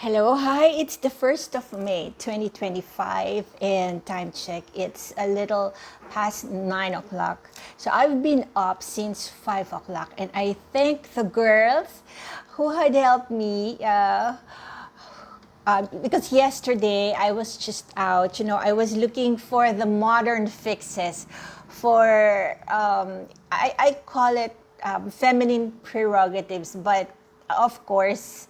Hello, hi. It's the 1st of May, 2025, and time check. It's a little past 9 o'clock. So I've been up since 5 o'clock, and I thank the girls who had helped me. Because yesterday I was just out, I was looking for the modern fixes for, I call it feminine prerogatives, but of course,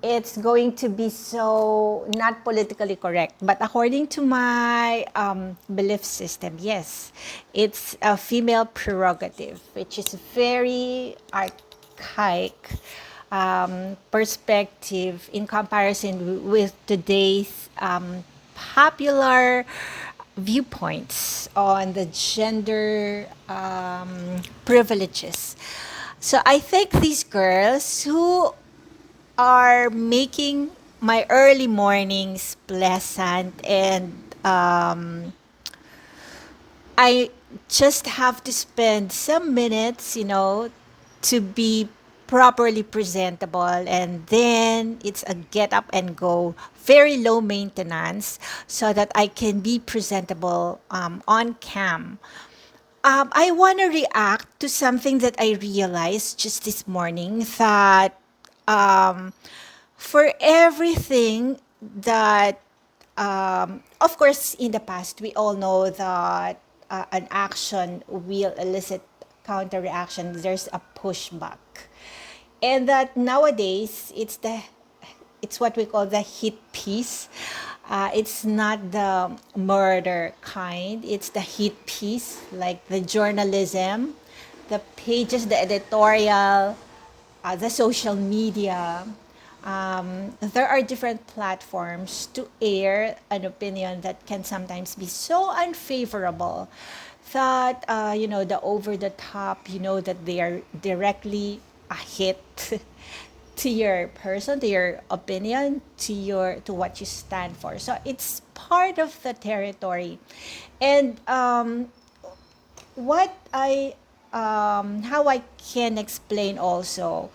it's going to be so not politically correct. But according to my belief system, yes, it's a female prerogative, which is very archaic perspective in comparison with today's popular viewpoints on the gender privileges. So I think these girls who are making my early mornings pleasant, and I just have to spend some minutes, to be properly presentable, and then it's a get up and go, very low maintenance, so that I can be presentable on cam. I want to react to something that I realized just this morning, that um, for everything that, of course, in the past, we all know that an action will elicit counter reaction. There's a pushback. And that nowadays, it's what we call the hit piece. It's not the murder kind. It's the hit piece, like the journalism, the pages, the editorial, the social media. There are different platforms to air an opinion that can sometimes be so unfavorable that, the over the top, that they are directly a hit to your person, to your opinion, to what you stand for. So it's part of the territory. And what I how I can explain also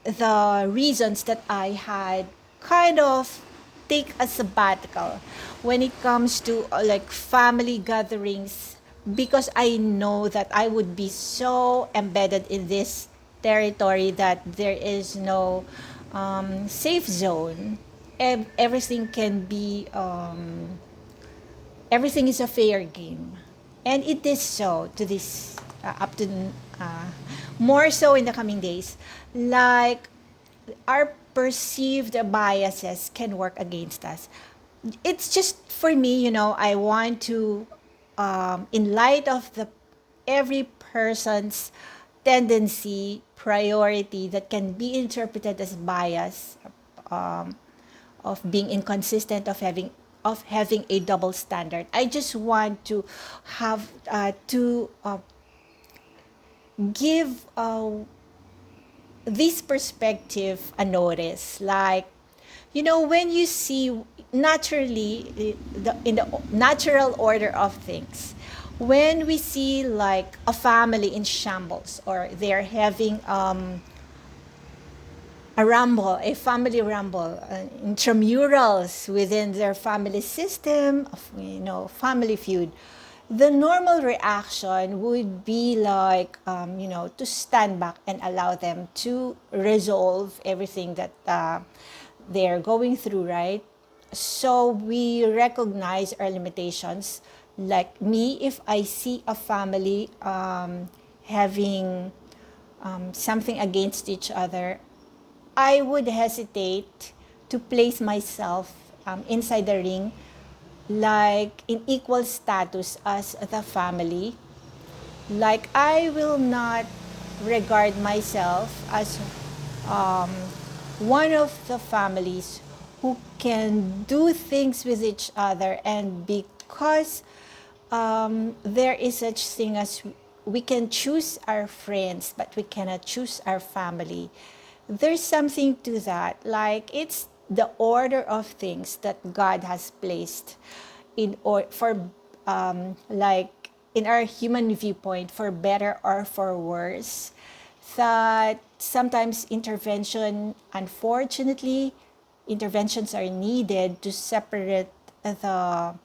the reasons that I had kind of take a sabbatical when it comes to like family gatherings, because I know that I would be so embedded in this territory that there is no safe zone. Everything can be everything is a fair game, and it is so to this up to uh, more so in the coming days. Like, our perceived biases can work against us. It's just for me, I want to, in light of the every person's tendency, priority that can be interpreted as bias, um, of being inconsistent, of having a double standard. I just want to have to give this perspective a notice. Like, when you see naturally, in the natural order of things, when we see like a family in shambles, or they're having a rumble, a family rumble, intramurals within their family system, family feud, the normal reaction would be like, to stand back and allow them to resolve everything that they're going through, right? So we recognize our limitations. Like me, if I see a family having something against each other, I would hesitate to place myself inside the ring, like in equal status as the family. Like, I will not regard myself as um, one of the families who can do things with each other, and because there is such thing as we can choose our friends, but we cannot choose our family. There's something to that. Like, it's the order of things that God has placed in, or for like in our human viewpoint, for better or for worse, that sometimes intervention, unfortunately, interventions are needed to separate the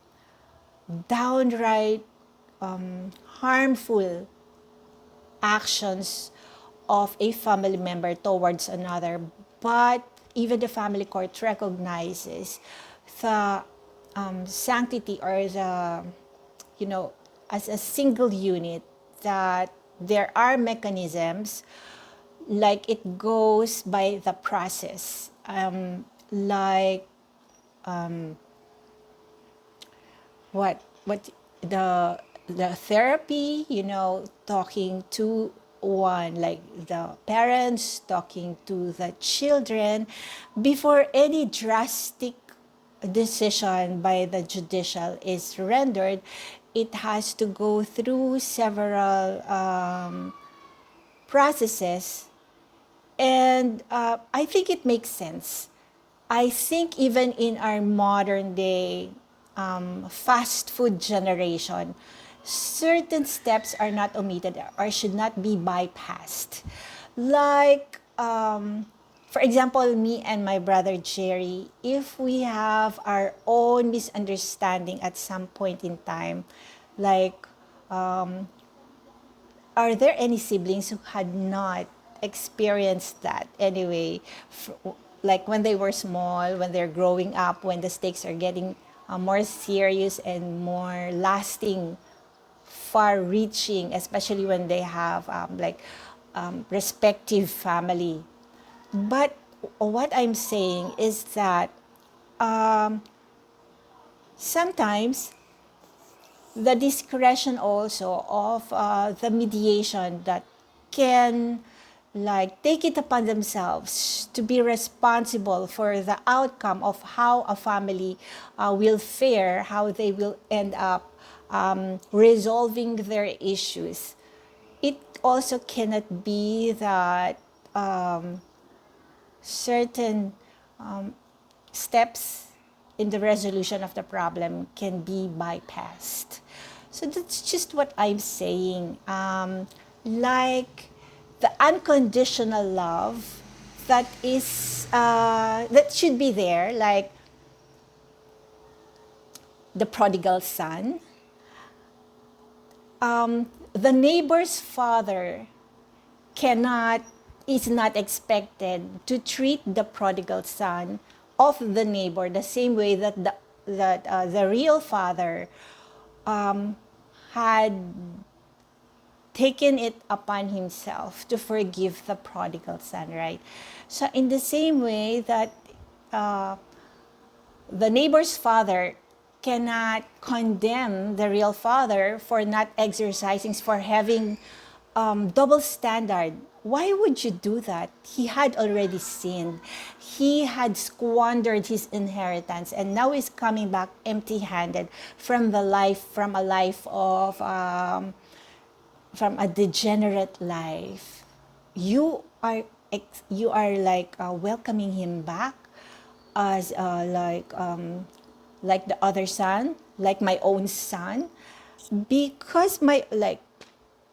downright harmful actions of a family member towards another. But even the family court recognizes the sanctity, or the, you know, as a single unit, that there are mechanisms, like it goes by the process, like what the therapy, talking to one, like the parents talking to the children, before any drastic decision by the judicial is rendered. It has to go through several processes, and I think it makes sense. I think even in our modern day fast food generation, certain steps are not omitted or should not be bypassed. Like, for example, me and my brother Jerry, if we have our own misunderstanding at some point in time, like, are there any siblings who had not experienced that anyway, like when they were small, when they're growing up, when the stakes are getting more serious and more lasting, far reaching, especially when they have respective family. But what I'm saying is that sometimes the discretion also of the mediation that can, like, take it upon themselves to be responsible for the outcome of how a family will fare, how they will end up resolving their issues. It also cannot be that certain steps in the resolution of the problem can be bypassed. So that's just what I'm saying. Like the unconditional love that should be there, like the prodigal son. The neighbor's father cannot is not expected to treat the prodigal son of the neighbor the same way that the real father had taken it upon himself to forgive the prodigal son, right? So in the same way that the neighbor's father cannot condemn the real father for not exercising, for having double standard. Why would you do that? He had already sinned. He had squandered his inheritance, and now he's coming back empty-handed from a life of from a degenerate life. You are you are like welcoming him back as like the other son, like my own son, because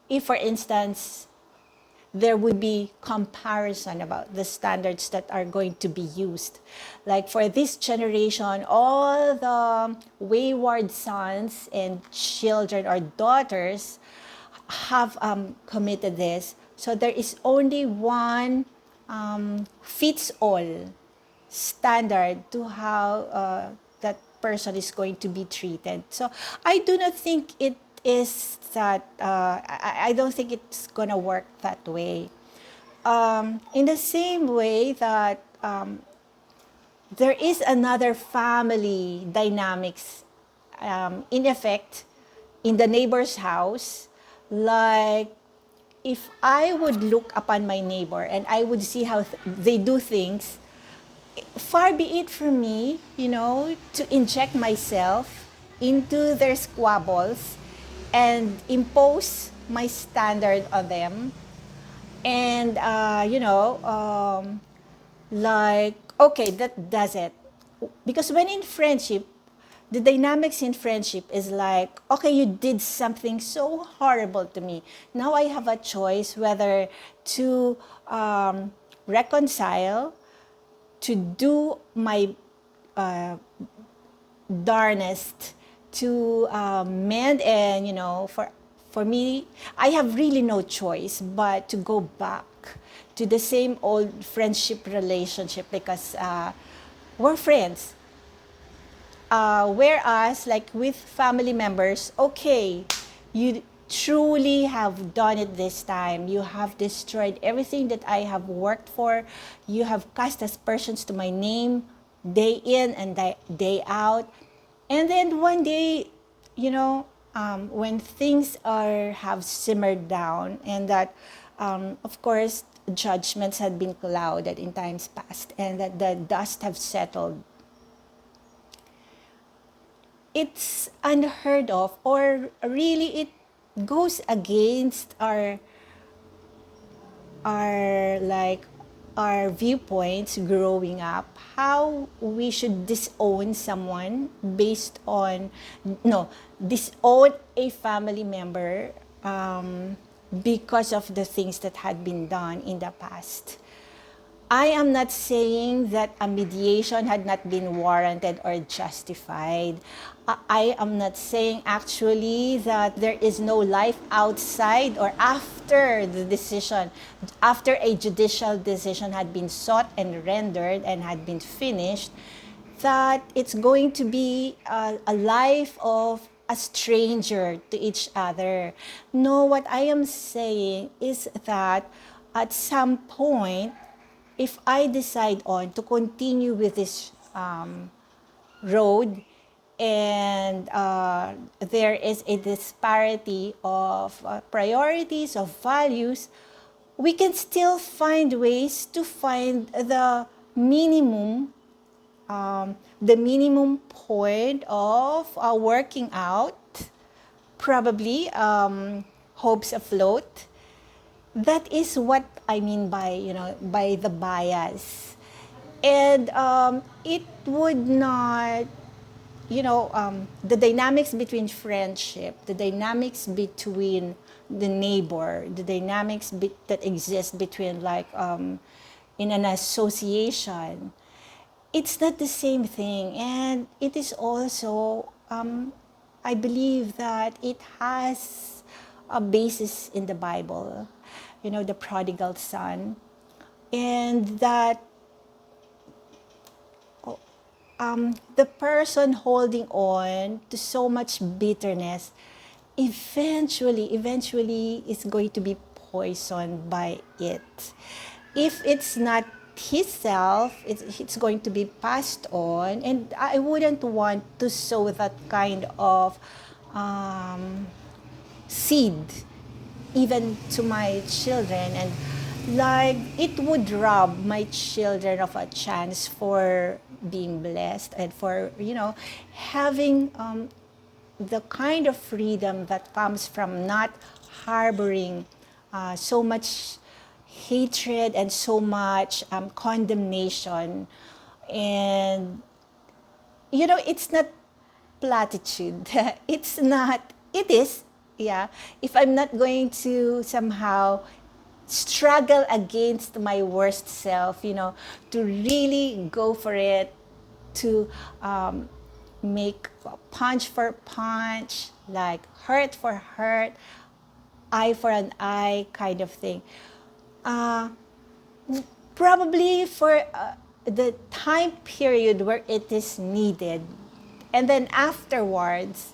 if for instance there would be comparison about the standards that are going to be used. Like for this generation, all the wayward sons and children or daughters have committed this. So there is only one fits all standard to how that person is going to be treated. So I do not think it is that, I don't think it's going to work that way. In the same way that there is another family dynamics in effect in the neighbor's house, like if I would look upon my neighbor and I would see how they do things, far be it from me, to inject myself into their squabbles and impose my standard on them. And, like, okay, that does it. Because when in friendship, the dynamics in friendship is like, okay, you did something so horrible to me. Now I have a choice whether to reconcile, to do my darnest to mend, and for me, I have really no choice but to go back to the same old friendship relationship, because we're friends. Whereas, like with family members, okay, you truly have done it this time. You have destroyed everything that I have worked for. You have cast aspersions to my name day in and day out. And then one day, when things have simmered down, and that, of course, judgments had been clouded in times past, and that the dust have settled, it's unheard of, or really it goes against our our viewpoints growing up, how we should disown someone based on, no, disown a family member, because of the things that had been done in the past. I am not saying that a mediation had not been warranted or justified. I am not saying actually that there is no life outside or after the decision, after a judicial decision had been sought and rendered and had been finished, that it's going to be a life of a stranger to each other. No, what I am saying is that at some point, if I decide on to continue with this road, and there is a disparity of priorities, of values, we can still find ways to find the minimum point of working out, probably hopes afloat. That is what I mean by, by the bias. And it would not, the dynamics between friendship, the dynamics between the neighbor, the dynamics that exist between, like, in an association, it's not the same thing. And it is also, I believe that it has a basis in the Bible, the prodigal son, and that the person holding on to so much bitterness eventually is going to be poisoned by it. If it's not his self, it's going to be passed on, and I wouldn't want to sow that kind of seed even to my children, and like it would rob my children of a chance for being blessed and for having the kind of freedom that comes from not harboring so much hatred and so much condemnation. And it's not platitude. It is, yeah. If I'm not going to somehow struggle against my worst self, to really go for it, to make punch for punch, like hurt for hurt, eye for an eye kind of thing. Probably for the time period where it is needed. And then afterwards,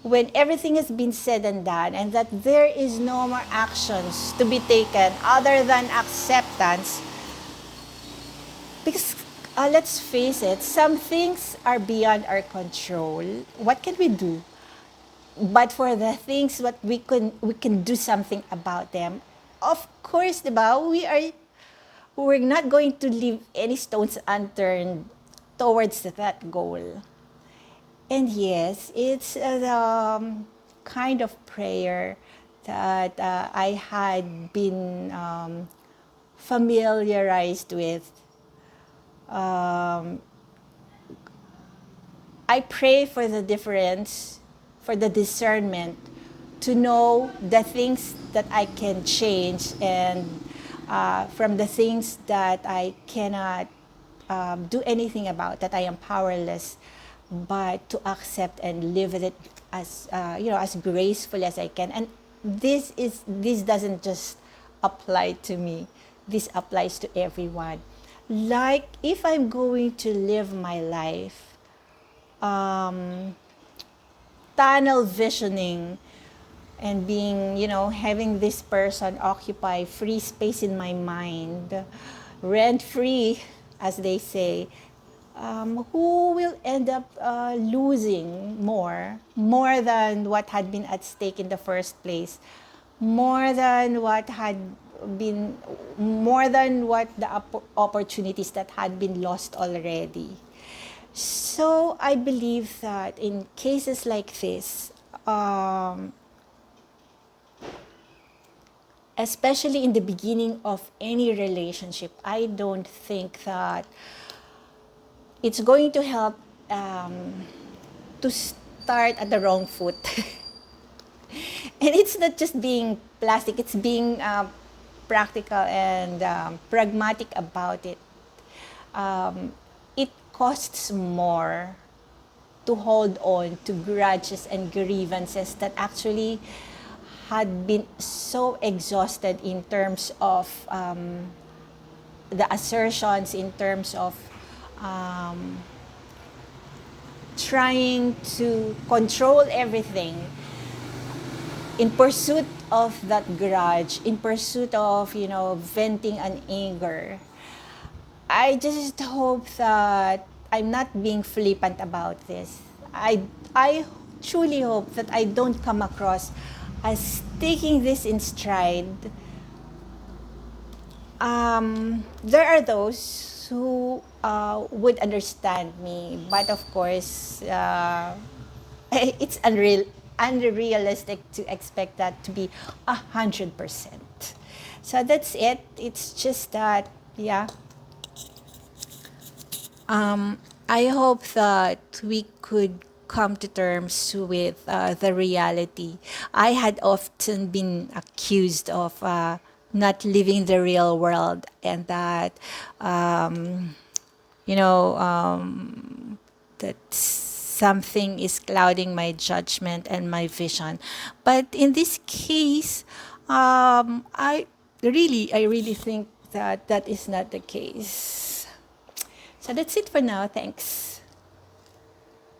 when everything has been said and done, and that there is no more actions to be taken other than acceptance, because let's face it, some things are beyond our control. What can we do? But for the things what we can do something about them. Of course, diba, we're not going to leave any stones unturned towards that goal. And yes, it's the kind of prayer that I had been familiarized with. I pray for the difference, for the discernment, to know the things that I can change, and from the things that I cannot do anything about, that I am powerless, but to accept and live with it as as gracefully as I can. And this doesn't just apply to me. This applies to everyone. Like if I'm going to live my life tunnel visioning and being, having this person occupy free space in my mind, rent free, as they say, who will end up losing more than what had been at stake in the first place, more than what had been, more than what the opportunities that had been lost already. So I believe that in cases like this, especially in the beginning of any relationship, I don't think that it's going to help to start at the wrong foot. And it's not just being plastic, it's being practical and pragmatic about it. It costs more to hold on to grudges and grievances that actually had been so exhausted in terms of the assertions, in terms of trying to control everything in pursuit of that grudge, in pursuit of, venting an anger. I just hope that I'm not being flippant about this. I truly hope that I don't come across as taking this in stride. There are those who would understand me, but of course, it's unrealistic to expect that to be 100%. So that's it. It's just that, yeah. I hope that we could come to terms with the reality. I had often been accused of not living the real world, and that, you know, that something is clouding my judgment and my vision. But in this case, I really think that that is not the case. So that's it for now. Thanks.